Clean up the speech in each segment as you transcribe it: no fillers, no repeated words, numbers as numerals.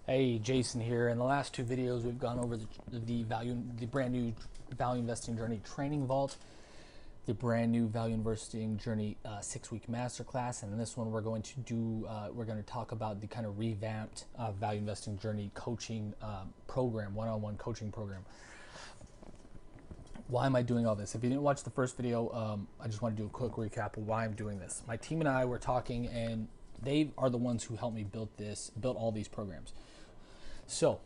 Hey, Jason here. In the last two videos, we've gone over the brand new value investing journey training vault, the brand new value investing journey 6-week masterclass, and in this one, we're going to talk about the kind of revamped value investing journey coaching program, one-on-one coaching program. Why am I doing all this? If you didn't watch the first video, I just want to do a quick recap of why I'm doing this. My team and I were talking, and they are the ones who helped me build all these programs. So,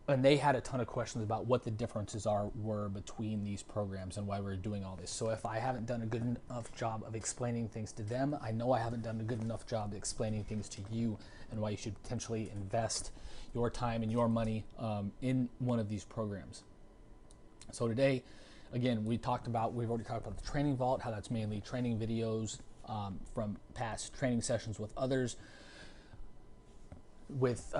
and they had a ton of questions about what the differences were between these programs and why we're doing all this. So if I haven't done a good enough job of explaining things to them, I know I haven't done a good enough job explaining things to you and why you should potentially invest your time and your money in one of these programs. So today, again, we've already talked about the training vault, how that's mainly training videos from past training sessions with others, with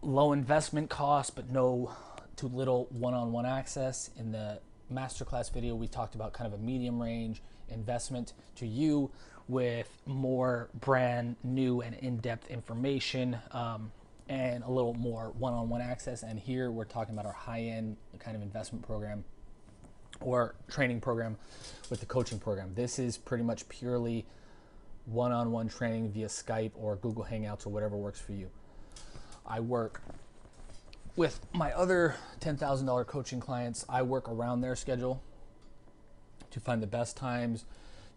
low investment costs but no too little one-on-one access. In the masterclass video, we talked about kind of a medium range investment to you with more brand new and in-depth information and a little more one-on-one access. And here we're talking about our high-end kind of investment program or training program with the coaching program. This is pretty much purely one-on-one training via Skype or Google Hangouts or whatever works for you. I work with my other $10,000 coaching clients. I work around their schedule to find the best times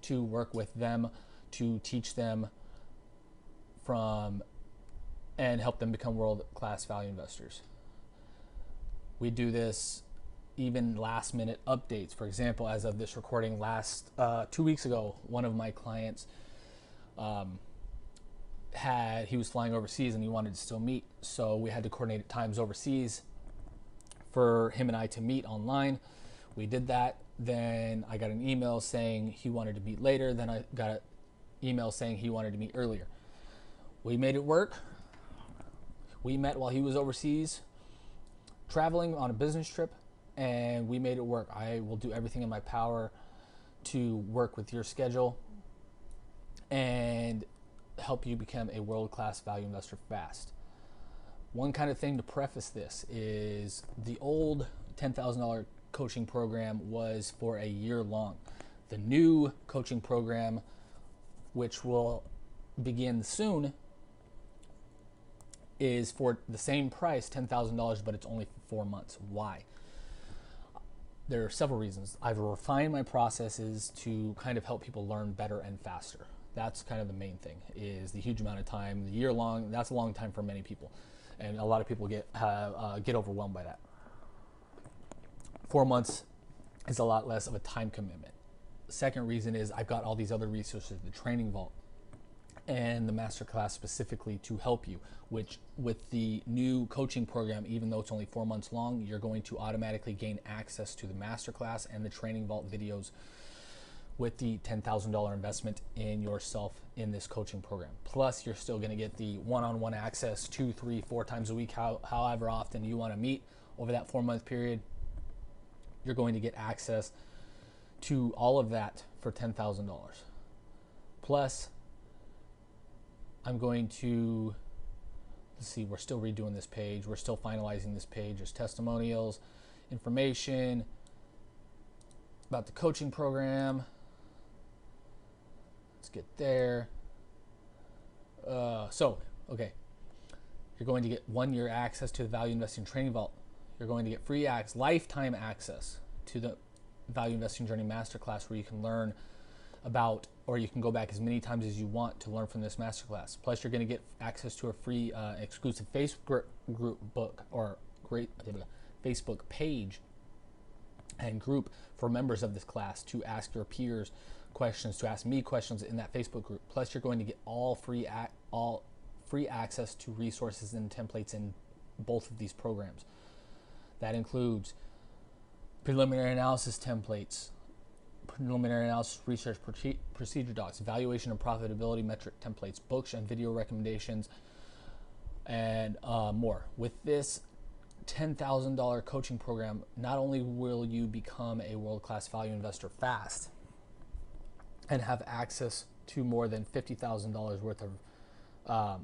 to work with them, to teach them and help them become world-class value investors. We do this even last-minute updates. For example, as of this recording, 2 weeks ago, one of my clients he was flying overseas and he wanted to still meet, so we had to coordinate times overseas for him and I to meet online. We did that. Then I got an email saying he wanted to meet later. Then I got an email saying he wanted to meet earlier. We made it work. We met while he was overseas traveling on a business trip, and we made it work. I will do everything in my power to work with your schedule and help you become a world-class value investor fast. One kind of thing to preface this is the old $10,000 coaching program was for a year long. The new coaching program, which will begin soon, is for the same price, $10,000, but it's only for 4 months. Why? There are several reasons. I've refined my processes to kind of help people learn better and faster. That's kind of the main thing, is the huge amount of time. The year long, that's a long time for many people. And a lot of people get overwhelmed by that. 4 months is a lot less of a time commitment. The second reason is I've got all these other resources, the training vault and the masterclass specifically to help you, which with the new coaching program, even though it's only 4 months long, you're going to automatically gain access to the masterclass and the training vault videos with the $10,000 investment in yourself in this coaching program. Plus, you're still going to get the one-on-one access 2, 3, 4 times a week, however often you want to meet over that 4-month period. You're going to get access to all of that for $10,000. Plus, I'm going to, let's see, we're still redoing this page. We're still finalizing this page. There's testimonials, information about the coaching program. Let's get there. Okay. You're going to get 1 year access to the Value Investing Training Vault. You're going to get free lifetime access to the Value Investing Journey Masterclass, where you can learn about, or you can go back as many times as you want to learn from this masterclass. Plus, you're going to get access to a free exclusive Facebook Facebook page and group for members of this class to ask your peers questions, to ask me questions in that Facebook group. Plus, you're going to get all free access to resources and templates in both of these programs. That includes preliminary analysis templates, preliminary analysis research procedure docs, valuation and profitability metric templates, books and video recommendations, and more. With this $10,000 coaching program, not only will you become a world-class value investor fast and have access to more than $50,000 worth of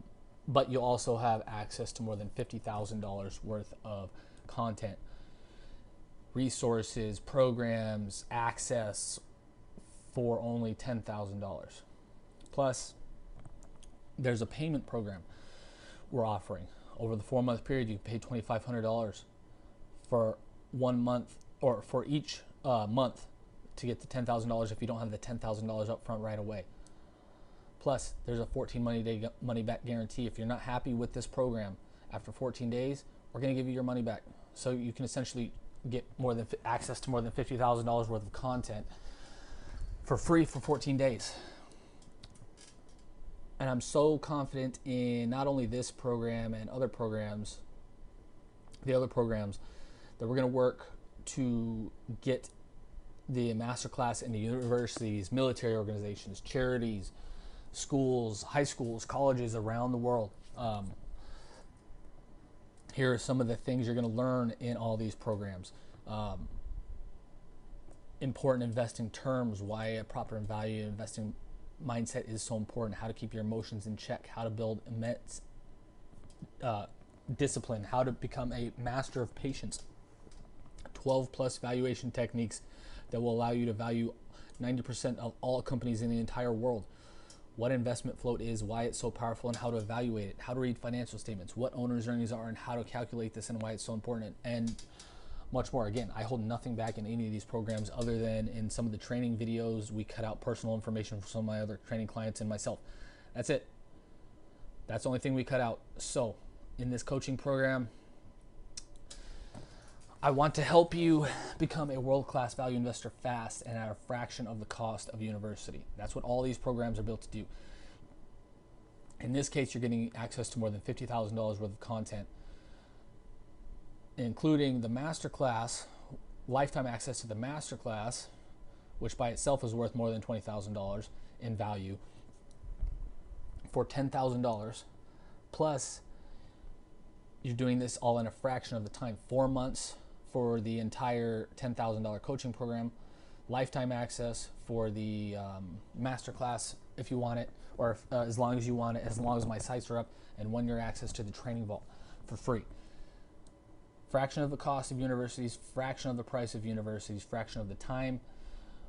but you'll also have access to more than $50,000 worth of content, resources, programs, access for only $10,000. Plus, there's a payment program we're offering. Over the 4-month period, you can pay $2,500 for 1 month, or for each month, to get the $10,000 if you don't have the $10,000 up front right away. Plus, there's a 14 money back guarantee. If you're not happy with this program, after 14 days, we're going to give you your money back. So you can essentially get access to more than $50,000 worth of content for free for 14 days. And I'm so confident in not only this program and other programs, the other programs, that we're going to work to get the masterclass into universities, military organizations, charities, schools, high schools, colleges around the world. Here are some of the things you're going to learn in all these programs. Important investing terms, why a proper and value investing mindset is so important, how to keep your emotions in check, how to build immense discipline, how to become a master of patience, 12 plus valuation techniques that will allow you to value 90% of all companies in the entire world, what investment float is, why it's so powerful, and how to evaluate it, how to read financial statements, what owners' earnings are, and how to calculate this, and why it's so important, and much more. Again, I hold nothing back in any of these programs other than in some of the training videos. We cut out personal information for some of my other training clients and myself. That's it. That's the only thing we cut out. So in this coaching program, I want to help you become a world-class value investor fast and at a fraction of the cost of university. That's what all these programs are built to do. In this case, you're getting access to more than $50,000 worth of content, including the masterclass, lifetime access to the masterclass, which by itself is worth more than $20,000 in value, for $10,000. Plus, you're doing this all in a fraction of the time. 4 months for the entire $10,000 coaching program, lifetime access for the masterclass if you want it, or if, as long as you want it, as long as my sites are up, and 1-year access to the training vault for free. Fraction of the cost of universities, fraction of the price of universities, fraction of the time,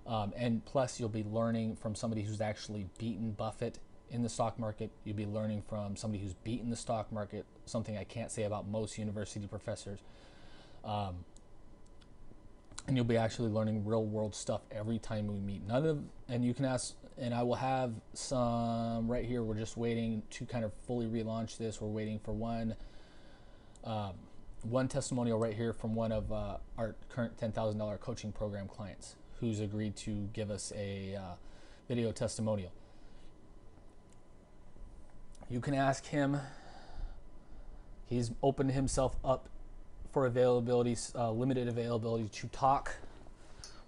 and plus you'll be learning from somebody who's actually beaten Buffett in the stock market. You'll be learning from somebody who's beaten the stock market, something I can't say about most university professors. And you'll be actually learning real world stuff every time we meet. And you can ask, and I will have some right here. We're just waiting to kind of fully relaunch this. We're waiting for one testimonial right here from one of our current $10,000 coaching program clients who's agreed to give us a video testimonial. You can ask him. He's opened himself up for availability, limited availability, to talk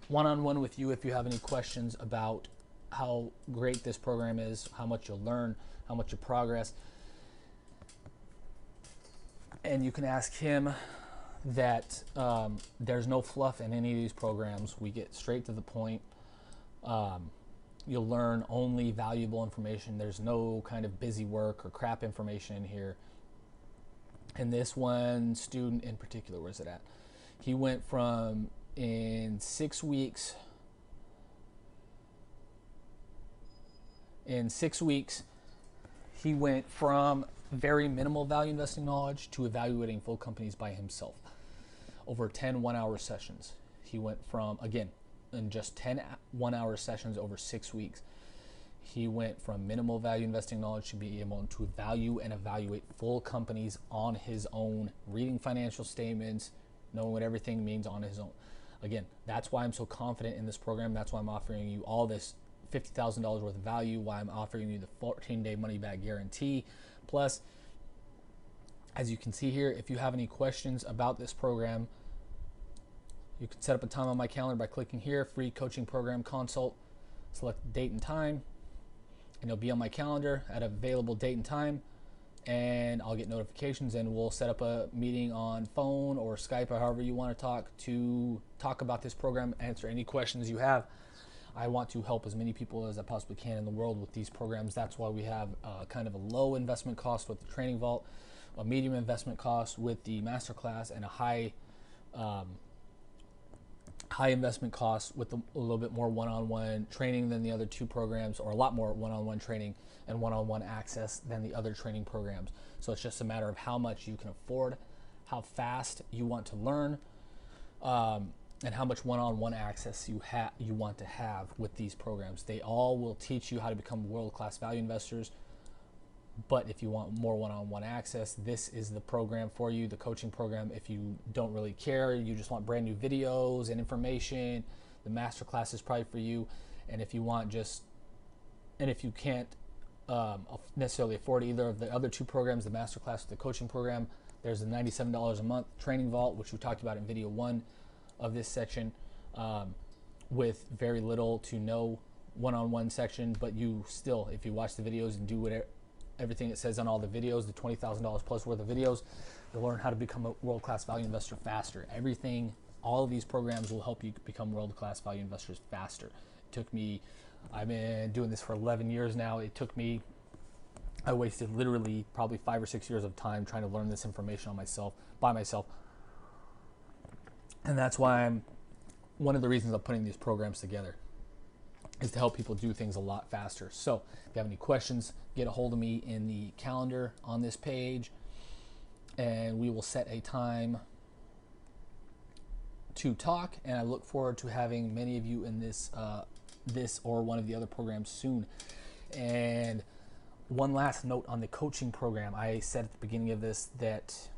one-on-one with you if you have any questions about how great this program is, how much you'll learn, how much you progress. And you can ask him that there's no fluff in any of these programs. We get straight to the point. You'll learn only valuable information. There's no kind of busy work or crap information in here. And this one student in particular, where's it at? He went from, in 6 weeks, he went from very minimal value investing knowledge to evaluating full companies by himself over 10 1-hour sessions. He went from, again, in just 10 1-hour sessions over 6 weeks, he went from minimal value investing knowledge to be able to value and evaluate full companies on his own, reading financial statements, knowing what everything means on his own. Again, that's why I'm so confident in this program. That's why I'm offering you all this $50,000 worth of value, why I'm offering you the 14-day money-back guarantee. Plus, as you can see here, if you have any questions about this program, you can set up a time on my calendar by clicking here, free coaching program consult, select the date and time, and it'll be on my calendar at available date and time, and I'll get notifications, and we'll set up a meeting on phone or Skype or however you want to talk about this program, answer any questions you have. I want to help as many people as I possibly can in the world with these programs. That's why we have kind of a low investment cost with the training vault, a medium investment cost with the masterclass, and a high investment cost with a little bit more one-on-one training than the other two programs, or a lot more one-on-one training and one-on-one access than the other training programs. So it's just a matter of how much you can afford, how fast you want to learn, and how much one-on-one access you want to have with these programs. They all will teach you how to become world-class value investors. But if you want more one-on-one access, this is the program for you, the coaching program. If you don't really care, you just want brand new videos and information, the masterclass is probably for you. And if you want and if you can't necessarily afford either of the other two programs, the masterclass or the coaching program, there's a $97 a month training vault, which we talked about in video 1 of this section, with very little to no one-on-one section. But you still, if you watch the videos and do everything it says on all the videos, the $20,000 plus worth of videos, you'll learn how to become a world-class value investor faster. All of these programs will help you become world-class value investors faster. It took me, I've been doing this for 11 years now. I wasted literally probably 5 or 6 years of time trying to learn this information by myself. And that's why one of the reasons I'm putting these programs together is to help people do things a lot faster. So if you have any questions, get a hold of me in the calendar on this page, and we will set a time to talk. And I look forward to having many of you in this or one of the other programs soon. And one last note on the coaching program. I said at the beginning of this that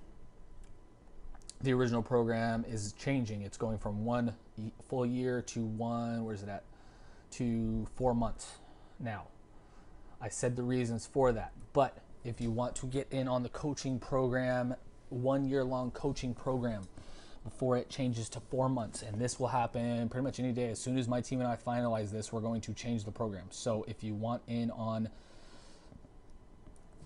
the original program is changing. It's going from 1 full year to 4 months now. I said the reasons for that. But if you want to get in on the coaching program, 1 year long coaching program, before it changes to 4 months, and this will happen pretty much any day. As soon as my team and I finalize this, we're going to change the program. So if you want in on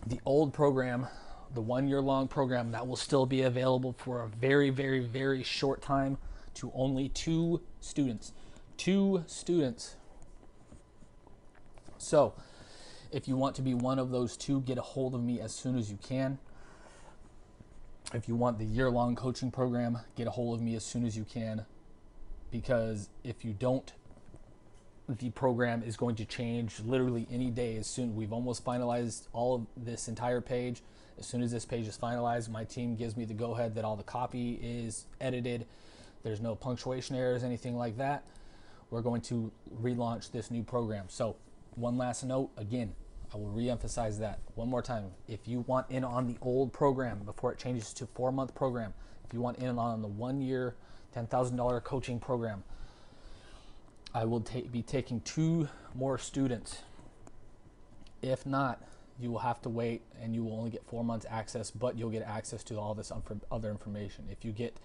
the old program, the 1 year long program, that will still be available for a very, very, very short time to only 2 students. 2 students. So if you want to be one of those 2, get a hold of me as soon as you can. If you want the year-long coaching program, get a hold of me as soon as you can, because if you don't, the program is going to change literally any day. As soon, we've almost finalized all of this entire page. As soon as this page is finalized, my team gives me the go-ahead that all the copy is edited, there's no punctuation errors, anything like that, we're going to relaunch this new program. So one last note, again, I will re-emphasize that one more time. If you want in on the old program before it changes to 4-month program, if you want in on the 1 year, $10,000 coaching program, I will be taking 2 more students. If not, you will have to wait and you will only get 4 months access, but you'll get access to all this other information. If you get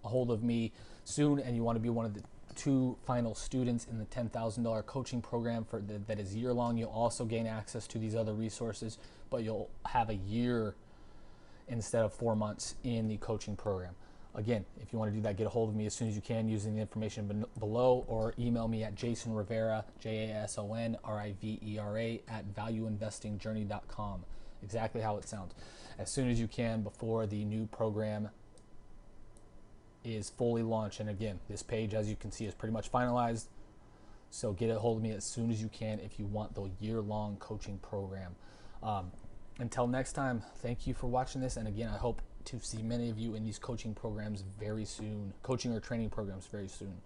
a hold of me soon and you want to be one of the 2 final students in the $10,000 coaching program that is year-long, you'll also gain access to these other resources, but you'll have a year instead of 4 months in the coaching program. Again, if you want to do that, get a hold of me as soon as you can using the information below, or email me at jasonrivera, JASONRIVERA @valueinvestingjourney.com. Exactly how it sounds. As soon as you can before the new program is fully launched. And again, this page, as you can see, is pretty much finalized. So get a hold of me as soon as you can if you want the year-long coaching program. Until next time, thank you for watching this. And again, I hope to see many of you in these coaching programs very soon, coaching or training programs very soon.